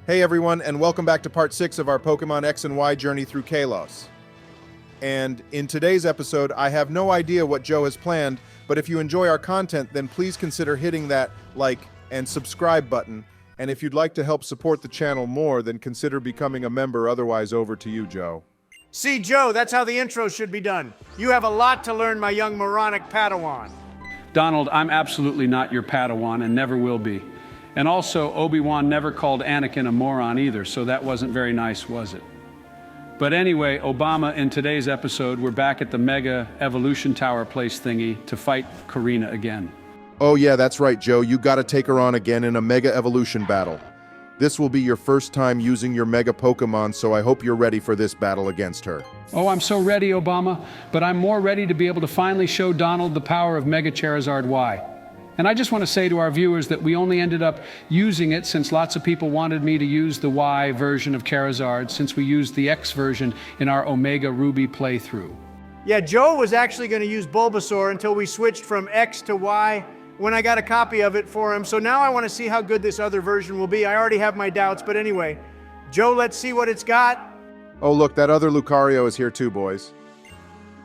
Hey everyone, and welcome back to part 6 of our Pokemon X and Y journey through Kalos. And in today's episode, I have no idea what Joe has planned, but if you enjoy our content, then please consider hitting that like and subscribe button. And if you'd like to help support the channel more, then consider becoming a member. Otherwise, over to you, Joe. See, Joe, that's how the intro should be done. You have a lot to learn, my young moronic Padawan. Donald, I'm absolutely not your Padawan and never will be. And also, Obi-Wan never called Anakin a moron either, so that wasn't very nice, was it? But anyway, Obama, in today's episode, we're back at the Mega Evolution Tower place thingy to fight Serena again. Oh yeah, that's right, Joe. You gotta take her on again in a Mega Evolution battle. This will be your first time using your Mega Pokemon, so I hope you're ready for this battle against her. Oh, I'm so ready, Obama, but I'm more ready to be able to finally show Donald the power of Mega Charizard Y. And I just want to say to our viewers that we only ended up using it since lots of people wanted me to use the Y version of Charizard since we used the X version in our Omega Ruby playthrough. Yeah, Joe was actually going to use Bulbasaur until we switched from X to Y when I got a copy of it for him. So now I want to see how good this other version will be. I already have my doubts, but anyway, Joe, let's see what it's got. Oh look, that other Lucario is here too, boys.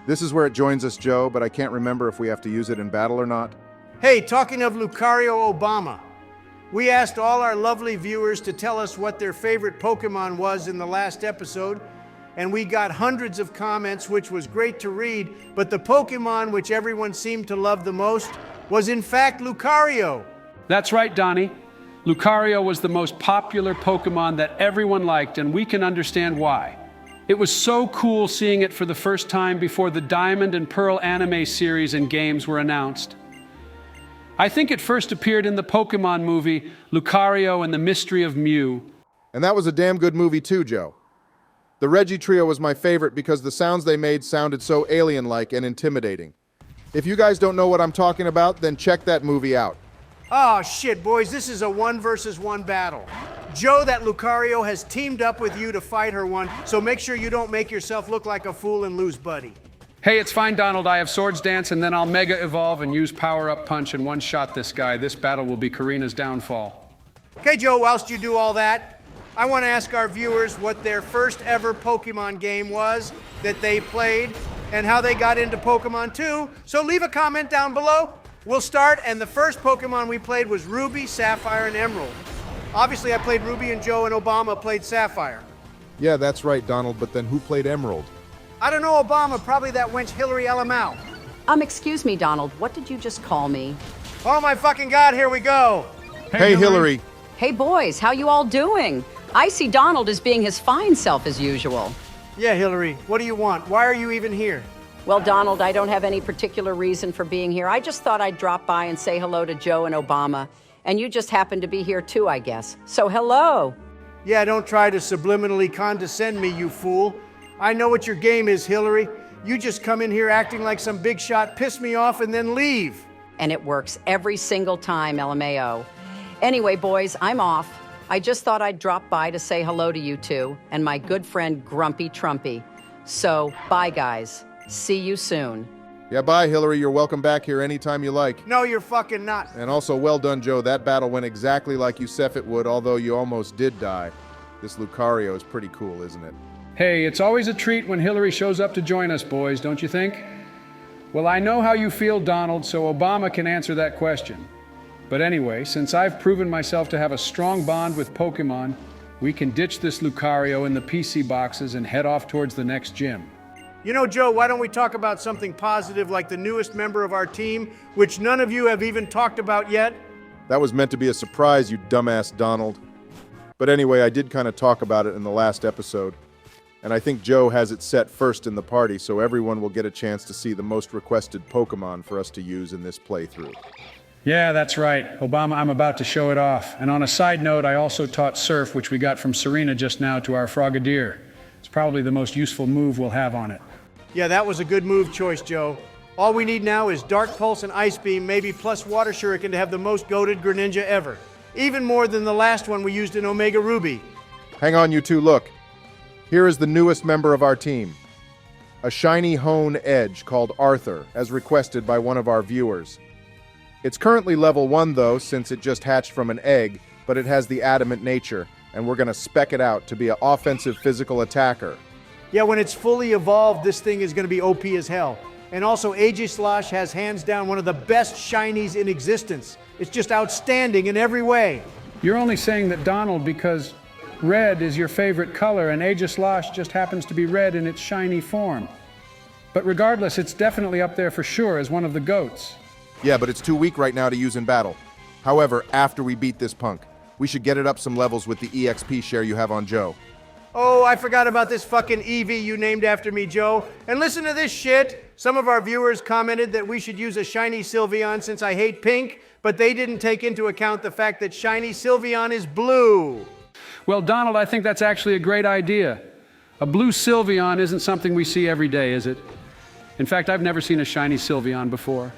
This is where it joins us, Joe, but I can't remember if we have to use it in battle or not. Hey, talking of Lucario Obama, we asked all our lovely viewers to tell us what their favorite Pokemon was in the last episode, and we got hundreds of comments, which was great to read, but the Pokemon which everyone seemed to love the most was in fact Lucario. That's right, Donnie. Lucario was the most popular Pokemon that everyone liked, and we can understand why. It was so cool seeing it for the first time before the Diamond and Pearl anime series and games were announced. I think it first appeared in the Pokemon movie, Lucario and the Mystery of Mew. And that was a damn good movie too, Joe. The Reggie Trio was my favorite because the sounds they made sounded so alien-like and intimidating. If you guys don't know what I'm talking about, then check that movie out. Oh shit, boys, this is a 1-versus-1 battle. Joe, that Lucario has teamed up with you to fight her one, so make sure you don't make yourself look like a fool and lose, buddy. Hey, it's fine, Donald. I have Swords Dance, and then I'll Mega Evolve and use Power Up Punch and one-shot this guy. This battle will be Serena's downfall. Okay, Joe, whilst you do all that, I want to ask our viewers what their first ever Pokemon game was that they played and how they got into Pokemon 2. So leave a comment down below. We'll start, and the first Pokemon we played was Ruby, Sapphire, and Emerald. Obviously, I played Ruby, and Joe and Obama played Sapphire. Yeah, that's right, Donald, but then who played Emerald? I don't know, Obama, probably that wench Hillary LMAO. Excuse me, Donald, what did you just call me? Oh my fucking God, here we go. Hey, Hillary. Hey boys, how you all doing? I see Donald as being his fine self as usual. Yeah, Hillary, what do you want? Why are you even here? Well, Donald, I don't have any particular reason for being here. I just thought I'd drop by and say hello to Joe and Obama. And you just happen to be here too, I guess. So hello. Yeah, don't try to subliminally condescend me, you fool. I know what your game is, Hillary. You just come in here acting like some big shot, piss me off, and then leave. And it works every single time, LMAO. Anyway, boys, I'm off. I just thought I'd drop by to say hello to you two and my good friend Grumpy Trumpy. So, bye guys. See you soon. Yeah, bye, Hillary. You're welcome back here anytime you like. No, you're fucking not. And also, well done, Joe. That battle went exactly like you said it would, although you almost did die. This Lucario is pretty cool, isn't it? Hey, it's always a treat when Hillary shows up to join us, boys, don't you think? Well, I know how you feel, Donald, so Obama can answer that question. But anyway, since I've proven myself to have a strong bond with Pokemon, we can ditch this Lucario in the PC boxes and head off towards the next gym. You know, Joe, why don't we talk about something positive like the newest member of our team, which none of you have even talked about yet? That was meant to be a surprise, you dumbass Donald. But anyway, I did kind of talk about it in the last episode. And I think Joe has it set first in the party, so everyone will get a chance to see the most requested Pokemon for us to use in this playthrough. Yeah, that's right. Obama, I'm about to show it off. And on a side note, I also taught Surf, which we got from Serena just now, to our Frogadier. It's probably the most useful move we'll have on it. Yeah, that was a good move choice, Joe. All we need now is Dark Pulse and Ice Beam, maybe plus Water Shuriken to have the most goated Greninja ever. Even more than the last one we used in Omega Ruby. Hang on, you two, look. Here is the newest member of our team. A shiny hone edge called Arthur, as requested by one of our viewers. It's currently level 1 though, since it just hatched from an egg, but it has the adamant nature, and we're gonna spec it out to be an offensive physical attacker. Yeah, when it's fully evolved, this thing is going to be OP as hell. And also, Aegislash has hands down one of the best shinies in existence. It's just outstanding in every way. You're only saying that, Donald, because red is your favorite color and Aegislash just happens to be red in its shiny form. But regardless, it's definitely up there for sure as one of the GOATs. Yeah, but it's too weak right now to use in battle. However, after we beat this punk, we should get it up some levels with the EXP share you have on Joe. Oh, I forgot about this fucking Eevee you named after me, Joe. And listen to this shit. Some of our viewers commented that we should use a shiny Sylveon since I hate pink, but they didn't take into account the fact that shiny Sylveon is blue. Well, Donald, I think that's actually a great idea. A blue Sylveon isn't something we see every day, is it? In fact, I've never seen a shiny Sylveon before.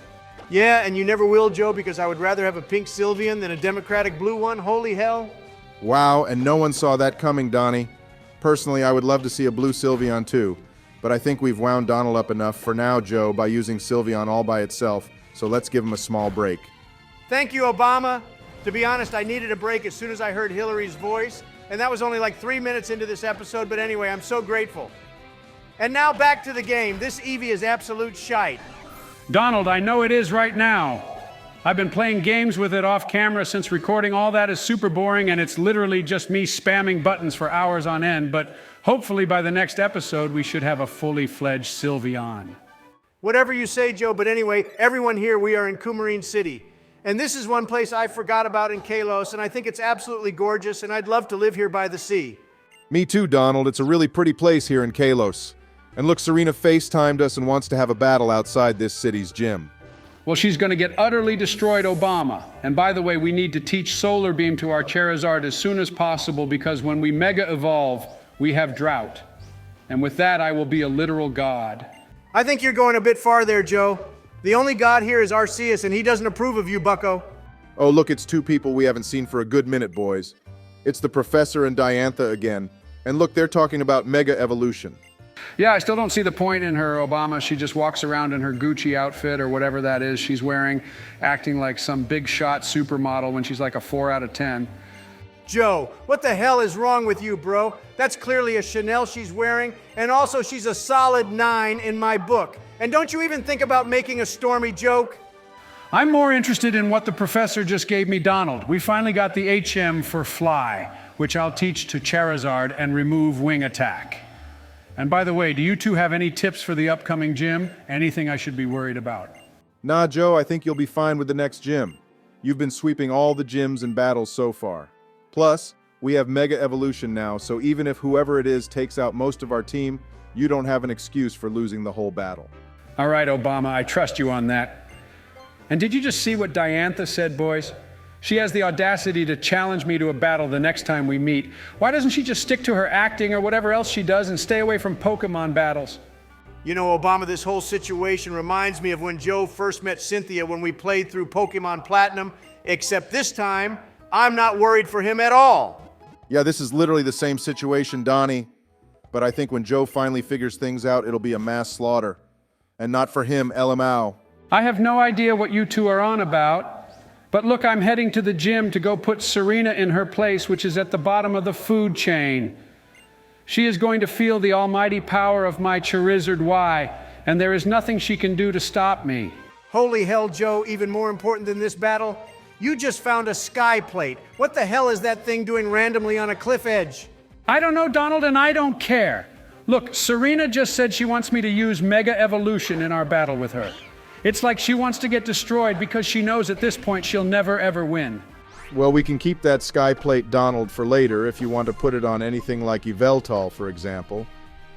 Yeah, and you never will, Joe, because I would rather have a pink Sylveon than a democratic blue one. Holy hell. Wow, and no one saw that coming, Donnie. Personally, I would love to see a blue Sylveon too, but I think we've wound Donald up enough for now, Joe, by using Sylveon all by itself, so let's give him a small break. Thank you, Obama. To be honest, I needed a break as soon as I heard Hillary's voice, and that was only like 3 minutes into this episode, but anyway, I'm so grateful. And now back to the game. This Eevee is absolute shite. Donald, I know it is right now. I've been playing games with it off camera since recording all that is super boring, and it's literally just me spamming buttons for hours on end, but hopefully by the next episode we should have a fully fledged Sylveon. Whatever you say, Joe, but anyway, everyone here, we are in Coumarine City. And this is one place I forgot about in Kalos, and I think it's absolutely gorgeous, and I'd love to live here by the sea. Me too, Donald. It's a really pretty place here in Kalos. And look, Serena FaceTimed us and wants to have a battle outside this city's gym. Well, she's going to get utterly destroyed, Obama. And by the way, we need to teach Solar Beam to our Charizard as soon as possible, because when we Mega Evolve, we have drought. And with that, I will be a literal god. I think you're going a bit far there, Joe. The only god here is Arceus, and he doesn't approve of you, bucko. Oh, look, it's two people we haven't seen for a good minute, boys. It's the Professor and Diantha again. And look, they're talking about Mega Evolution. Yeah, I still don't see the point in her, Obama. She just walks around in her Gucci outfit or whatever that is she's wearing, acting like some big shot supermodel when she's like a 4 out of 10. Joe, what the hell is wrong with you, bro? That's clearly a Chanel she's wearing, and also she's a solid 9 in my book. And don't you even think about making a Stormy joke? I'm more interested in what the professor just gave me, Donald. We finally got the HM for Fly, which I'll teach to Charizard and remove Wing Attack. And by the way, do you two have any tips for the upcoming gym? Anything I should be worried about? Nah, Joe, I think you'll be fine with the next gym. You've been sweeping all the gyms and battles so far. Plus, we have Mega Evolution now, so even if whoever it is takes out most of our team, you don't have an excuse for losing the whole battle. All right, Obama, I trust you on that. And did you just see what Diantha said, boys? She has the audacity to challenge me to a battle the next time we meet. Why doesn't she just stick to her acting or whatever else she does and stay away from Pokémon battles? You know, Obama, this whole situation reminds me of when Joe first met Cynthia when we played through Pokémon Platinum, except this time, I'm not worried for him at all. Yeah, this is literally the same situation, Donnie. But I think when Joe finally figures things out, it'll be a mass slaughter. And not for him, LMAO. I have no idea what you two are on about. But look, I'm heading to the gym to go put Serena in her place, which is at the bottom of the food chain. She is going to feel the almighty power of my Charizard Y, and there is nothing she can do to stop me. Holy hell, Joe, even more important than this battle, you just found a sky plate. What the hell is that thing doing randomly on a cliff edge? I don't know, Donald, and I don't care. Look, Serena just said she wants me to use Mega Evolution in our battle with her. It's like she wants to get destroyed because she knows at this point she'll never ever win. Well, we can keep that sky plate, Donald, for later if you want to put it on anything like Yveltal, for example.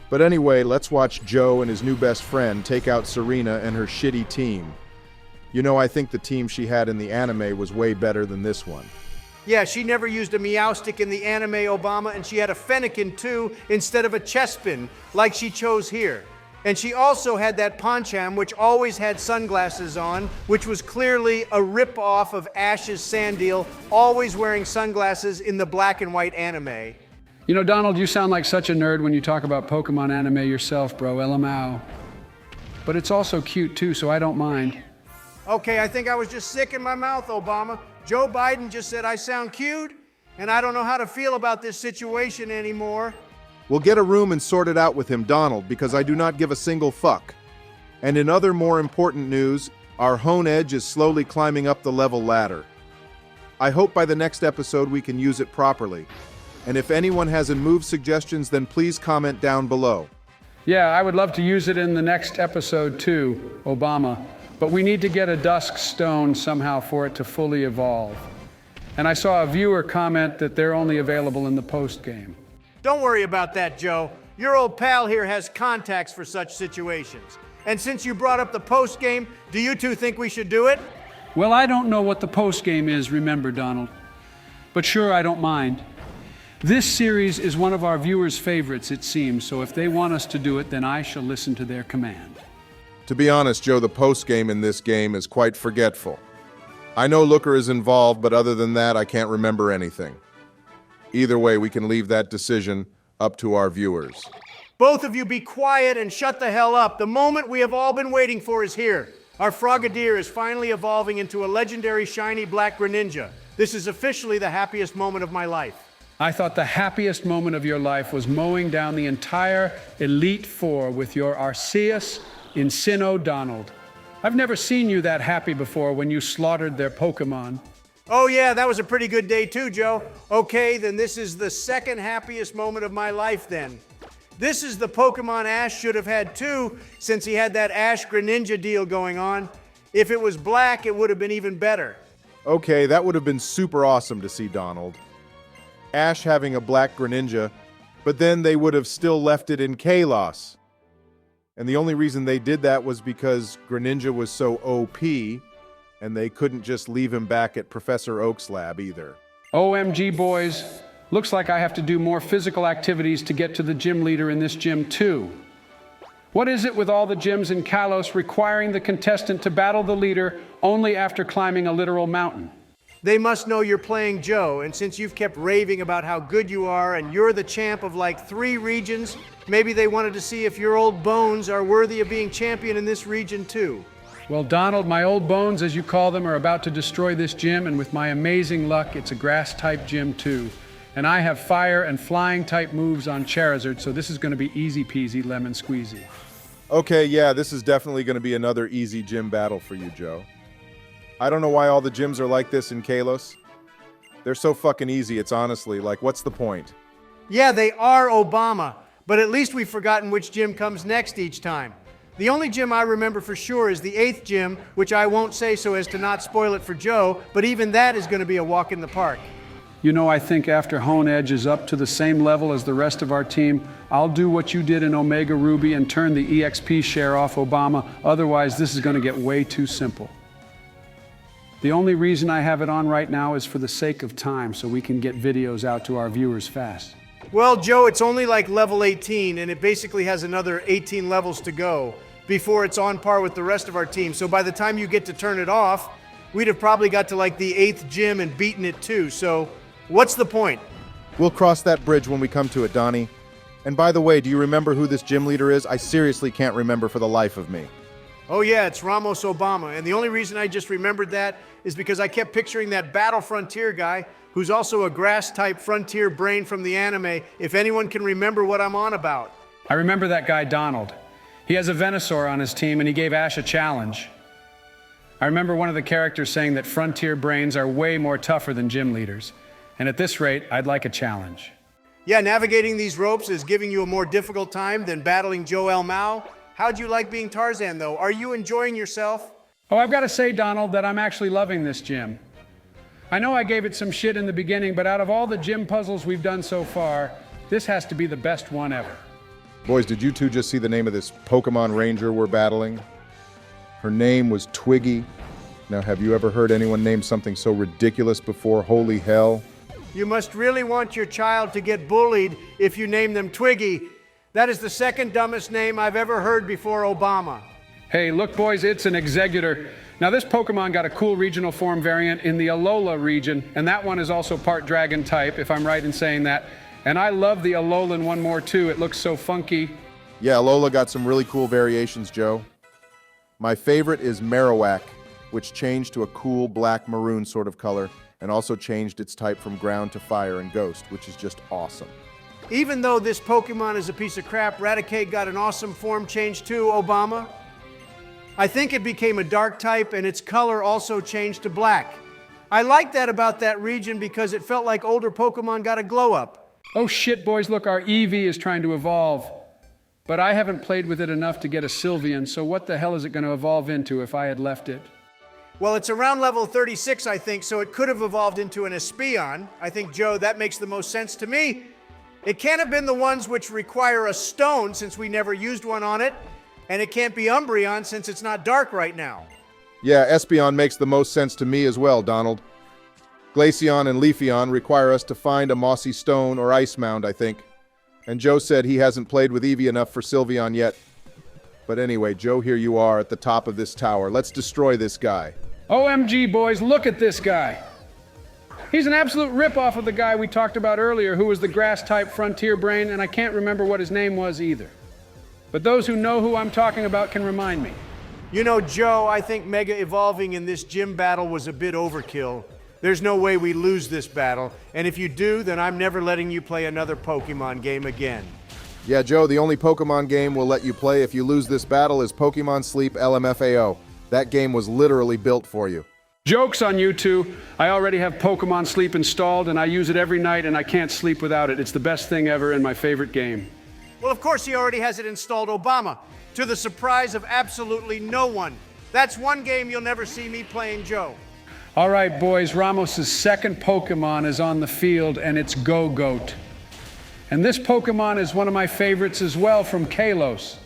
But anyway, let's watch Joe and his new best friend take out Serena and her shitty team. You know, I think the team she had in the anime was way better than this one. Yeah, she never used a Meowstic in the anime, Obama, and she had a Fennekin too instead of a Chespin, like she chose here. And she also had that Pancham, which always had sunglasses on, which was clearly a rip-off of Ash's Sandeel, always wearing sunglasses in the black and white anime. You know, Donald, you sound like such a nerd when you talk about Pokemon anime yourself, bro. LMAO. But it's also cute too, so I don't mind. Okay, I think I was just sick in my mouth, Obama. Joe Biden just said I sound cute, and I don't know how to feel about this situation anymore. We'll get a room and sort it out with him, Donald, because I do not give a single fuck. And in other more important news, our Hone Edge is slowly climbing up the level ladder. I hope by the next episode we can use it properly. And if anyone has a move suggestions, then please comment down below. Yeah, I would love to use it in the next episode too, Obama. But we need to get a dusk stone somehow for it to fully evolve. And I saw a viewer comment that they're only available in the post-game. Don't worry about that, Joe. Your old pal here has contacts for such situations. And since you brought up the post game, do you two think we should do it? Well, I don't know what the post-game is, remember, Donald. But sure, I don't mind. This series is one of our viewers' favorites, it seems, so if they want us to do it, then I shall listen to their command. To be honest, Joe, the post-game in this game is quite forgetful. I know Looker is involved, but other than that, I can't remember anything. Either way, we can leave that decision up to our viewers. Both of you be quiet and shut the hell up. The moment we have all been waiting for is here. Our Frogadier is finally evolving into a legendary shiny black Greninja. This is officially the happiest moment of my life. I thought the happiest moment of your life was mowing down the entire Elite Four with your Arceus Incino Donald. I've never seen you that happy before when you slaughtered their Pokémon. Oh yeah, that was a pretty good day too, Joe. Okay, then this is the second happiest moment of my life then. This is the Pokemon Ash should have had too, since he had that Ash Greninja deal going on. If it was black, it would have been even better. Okay, that would have been super awesome to see, Donald. Ash having a black Greninja, but then they would have still left it in Kalos. And the only reason they did that was because Greninja was so OP, and they couldn't just leave him back at Professor Oak's lab either. OMG, boys. Looks like I have to do more physical activities to get to the gym leader in this gym, too. What is it with all the gyms in Kalos requiring the contestant to battle the leader only after climbing a literal mountain? They must know you're playing Joe, and since you've kept raving about how good you are and you're the champ of like 3 regions, maybe they wanted to see if your old bones are worthy of being champion in this region, too. Well, Donald, my old bones, as you call them, are about to destroy this gym, and with my amazing luck, it's a grass-type gym, too. And I have fire and flying-type moves on Charizard, so this is going to be easy-peasy lemon squeezy. Okay, yeah, this is definitely going to be another easy gym battle for you, Joe. I don't know why all the gyms are like this in Kalos. They're so fucking easy, it's honestly, like, what's the point? Yeah, they are Obama, but at least we've forgotten which gym comes next each time. The only gym I remember for sure is the 8th gym, which I won't say so as to not spoil it for Joe, but even that is going to be a walk in the park. You know, I think after Hone Edge is up to the same level as the rest of our team, I'll do what you did in Omega Ruby and turn the EXP share off Obama. Otherwise, this is going to get way too simple. The only reason I have it on right now is for the sake of time, so we can get videos out to our viewers fast. Well, Joe, it's only like level 18, and it basically has another 18 levels to go before it's on par with the rest of our team. So by the time you get to turn it off, we'd have probably got to like the 8th gym and beaten it too. So what's the point? We'll cross that bridge when we come to it, Donnie. And by the way, do you remember who this gym leader is? I seriously can't remember for the life of me. Oh yeah, it's Ramos Obama. And the only reason I just remembered that is because I kept picturing that Battle Frontier guy who's also a grass-type frontier brain from the anime, if anyone can remember what I'm on about. I remember that guy, Donald. He has a Venusaur on his team, and he gave Ash a challenge. I remember one of the characters saying that frontier brains are way more tougher than gym leaders. And at this rate, I'd like a challenge. Yeah, navigating these ropes is giving you a more difficult time than battling Joel Mao. How'd you like being Tarzan, though? Are you enjoying yourself? Oh, I've got to say, Donald, that I'm actually loving this gym. I know I gave it some shit in the beginning, but out of all the gym puzzles we've done so far, this has to be the best one ever. Boys, did you two just see the name of this Pokemon Ranger we're battling? Her name was Twiggy. Now, have you ever heard anyone name something so ridiculous before? Holy hell. You must really want your child to get bullied if you name them Twiggy. That is the second dumbest name I've ever heard before Obama. Hey, look, boys, it's an Executor. Now, this Pokemon got a cool regional form variant in the Alola region, and that one is also part Dragon type, if I'm right in saying that. And I love the Alolan one more, too. It looks so funky. Yeah, Alola got some really cool variations, Joe. My favorite is Marowak, which changed to a cool black-maroon sort of color, and also changed its type from ground to fire and ghost, which is just awesome. Even though this Pokemon is a piece of crap, Raticate got an awesome form change too, Obama. I think it became a dark type and its color also changed to black. I like that about that region because it felt like older Pokemon got a glow up. Oh shit, boys, look, our Eevee is trying to evolve. But I haven't played with it enough to get a Sylveon, so what the hell is it going to evolve into if I had left it? Well, it's around level 36, I think, so it could have evolved into an Espeon. I think, Joe, that makes the most sense to me. It can't have been the ones which require a stone since we never used one on it, and it can't be Umbreon since it's not dark right now. Yeah, Espeon makes the most sense to me as well, Donald. Glaceon and Leafeon require us to find a mossy stone or ice mound, I think. And Joe said he hasn't played with Eevee enough for Sylveon yet. But anyway, Joe, here you are at the top of this tower. Let's destroy this guy. OMG, boys, look at this guy. He's an absolute ripoff of the guy we talked about earlier who was the grass-type frontier brain, and I can't remember what his name was either. But those who know who I'm talking about can remind me. You know, Joe, I think Mega evolving in this gym battle was a bit overkill. There's no way we lose this battle, and if you do, then I'm never letting you play another Pokemon game again. Yeah, Joe, the only Pokemon game we'll let you play if you lose this battle is Pokemon Sleep LMFAO. That game was literally built for you. Joke's on you two. I already have Pokemon Sleep installed, and I use it every night, and I can't sleep without it. It's the best thing ever and my favorite game. Well, of course he already has it installed, Obama, to the surprise of absolutely no one. That's one game you'll never see me playing, Joe. All right, boys, Ramos' second Pokemon is on the field, and it's Go-Goat. And this Pokemon is one of my favorites as well from Kalos.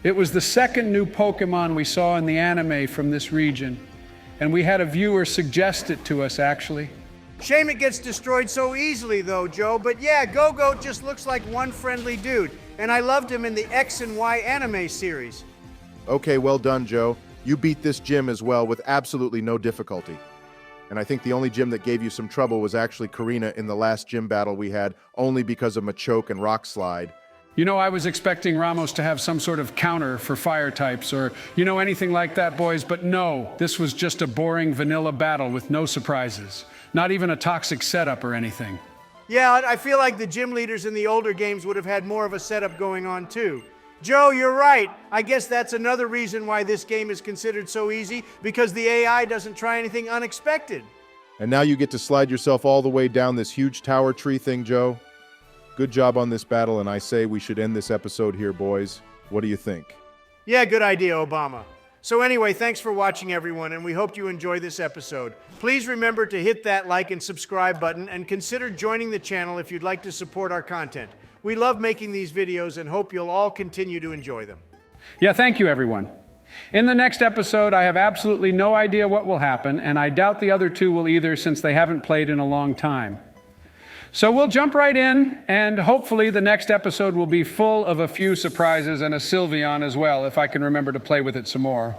It was the second new Pokemon we saw in the anime from this region, and we had a viewer suggest it to us, actually. Shame it gets destroyed so easily, though, Joe, but yeah, Go-Goat just looks like one friendly dude, and I loved him in the X and Y anime series. Okay, well done, Joe. You beat this gym as well with absolutely no difficulty. And I think the only gym that gave you some trouble was actually Karina in the last gym battle we had, only because of Machoke and Rock Slide. You know, I was expecting Ramos to have some sort of counter for fire types or, anything like that, boys, but no. This was just a boring vanilla battle with no surprises. Not even a toxic setup or anything. Yeah, I feel like the gym leaders in the older games would have had more of a setup going on, too. Joe, you're right. I guess that's another reason why this game is considered so easy, because the AI doesn't try anything unexpected. And now you get to slide yourself all the way down this huge tower tree thing, Joe. Good job on this battle, and I say we should end this episode here, boys. What do you think? Yeah, good idea, Obama. So anyway, thanks for watching, everyone, and we hope you enjoy this episode. Please remember to hit that like and subscribe button, and consider joining the channel if you'd like to support our content. We love making these videos and hope you'll all continue to enjoy them. Yeah, thank you, everyone. In the next episode, I have absolutely no idea what will happen, and I doubt the other two will either since they haven't played in a long time. So we'll jump right in, and hopefully the next episode will be full of a few surprises and a Sylveon as well, if I can remember to play with it some more.